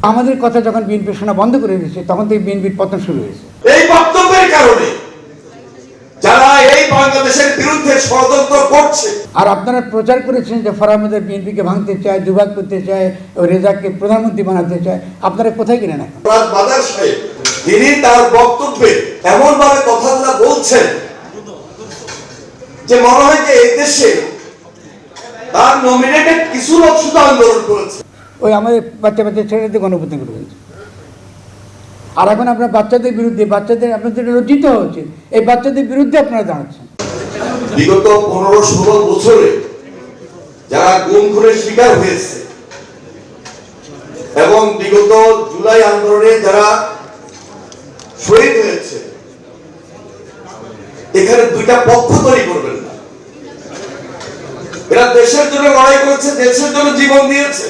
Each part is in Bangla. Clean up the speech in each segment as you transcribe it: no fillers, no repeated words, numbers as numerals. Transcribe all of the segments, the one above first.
আমাদের কথা যখন বিএনপি শোনা বন্ধ করে দিয়েছে তখন থেকে বিএনপির পতন শুরু হয়েছে। এই বক্তব্যের কারণে যারা এই বাংলাদেশের বিরুদ্ধে ষড়যন্ত্র করছে, আর আপনারা প্রচার করেছেন যে ফরহাদ আহমেদ বিএনপিকে ভাঙতে চায়, দুভাগ করতে চায়, ওই রেজাককে প্রধানমন্ত্রী বানাতে চায়, আপনারা কোথায় গেলেন এখন? ফরহাদ বাজার সাহেব তিনি তার বক্তব্যে এমন ভাবে কথাগুলো বলছেন যে মনে হয় যে এই দেশে তার নমিনেটেড কিছু লোক শুধু আন্দোলন করেছে। ওই আমাদের বাচ্চা ছেলেদের গণপ্রদান করে ফেলছে। আর এখন আপনার বাচ্চাদের বিরুদ্ধে, আপনাদের লজ্জিত হওয়া উচিত, এই বাচ্চাদের বিরুদ্ধে আপনারা দাঁড়াচ্ছেন। বিগত 15-16 বছরে যারা গুম খুনের শিকার হয়েছে এবং বিগত জুলাই আন্দোলনে যারা শহীদ হয়েছে, এখানে দুইটা পক্ষ তৈরি করবেন না। এরা দেশের জন্য লড়াই করেছে, দেশের জন্য জীবন দিয়েছে।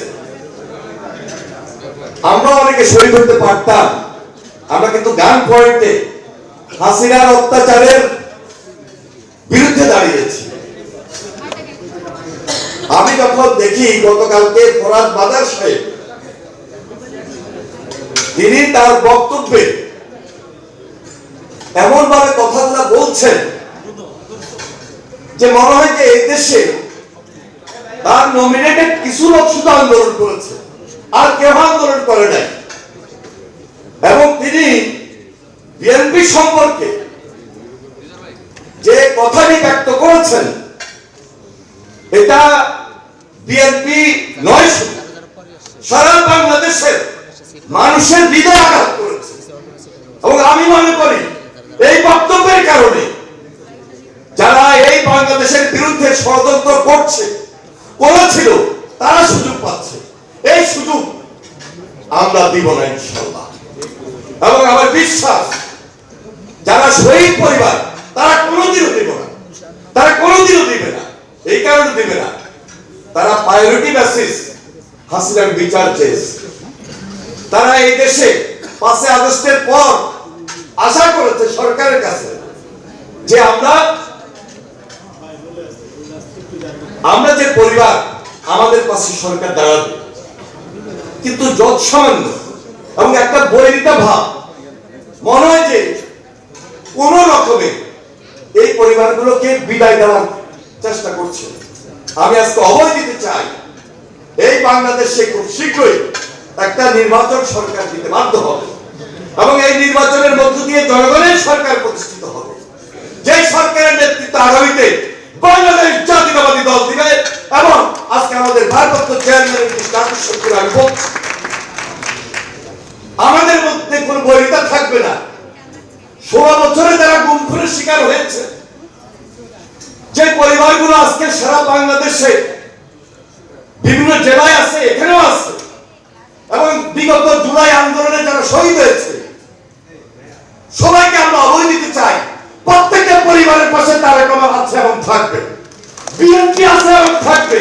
আমরা অনেকে শহীদ হতে পারতাম, আমরা কিন্তু গান পয়েন্টে হাসিনার অত্যাচারের বিরুদ্ধে দাঁড়িয়েছি। আমি যখন দেখি গতকালকে ফরহাদ বাজার সাহেব তিনি তার বক্তব্যে এমন ভাবে কথাগুলো বলছেন যে মনে হয় যে এই দেশে তার নমিনেটেড কিছু লোক শুধু আন্দোলন করেছে, আর কেউ আন্দোলন করে নাই। এবং তিনি বিএনপি সম্পর্কে যে কথাটি ব্যক্ত করেছেন, এটা বিএনপি নয়, সারা বাংলাদেশের মানুষের হৃদয় আঘাত করেছে। এবং আমি মনে করি এই বক্তব্যের কারণে যারা এই বাংলাদেশের বিরুদ্ধে ষড়যন্ত্র করেছিল তারা সুযোগ পাচ্ছে। এই সুযোগ আমরা দিব না ইনশাআল্লাহ। এবং আমার বিশ্বাস যারা শহীদ পরিবার তারা কোনোদিনও দিব না, তারা কোনোদিনও দিবে না। এই কারণে দিবে না, তারা প্রায়োরিটি বেসিস হাসিনার বিচার চেয়েছে। তারা এই দেশে 5 আগস্টের পর আশা করেছে সরকারের কাছে যে আমরা যে পরিবার আমাদের পাশে সরকার দাঁড়াবে, কিন্তু যত সামান্য এবং একটা বৈরিতা ভাব মনে হয় যে কোন রকমে এই পরিবারগুলোকে বিদায় দেওয়ার চেষ্টা করছে। আমি আজকে অভয় দিতে চাই, এই বাংলাদেশে খুব শীঘ্রই একটা নির্বাচন সরকার দিতে বাধ্য হবে এবং এই নির্বাচনের মধ্য দিয়ে জনগণের সরকার প্রতিষ্ঠিত হবে, যে সরকারের নেতৃত্ব আগামীতে বাংলাদেশ জাতীয়তাবাদী দল দিবে। এবং আজকে আমাদের ভারপ্রাপ্ত চেয়ারম্যানের আমি বলছি, আমাদের মধ্যে কোন বৈরিতা থাকবে না। 16 বছরে যারা গুম খুনের শিকার হয়েছে, যে পরিবারগুলো আজকে সারা বাংলাদেশে বিভিন্ন জেলায় আছে, এখানেও আছে, এবং বিগত জুলাই আন্দোলনে যারা শহীদ হয়েছে, সবাইকে আমরা অভয় দিতে চাই। প্রত্যেকটা পরিবারের পাশে তারেক রহমান আছে এবং থাকবে, বিএনপি আছে এবং থাকবে।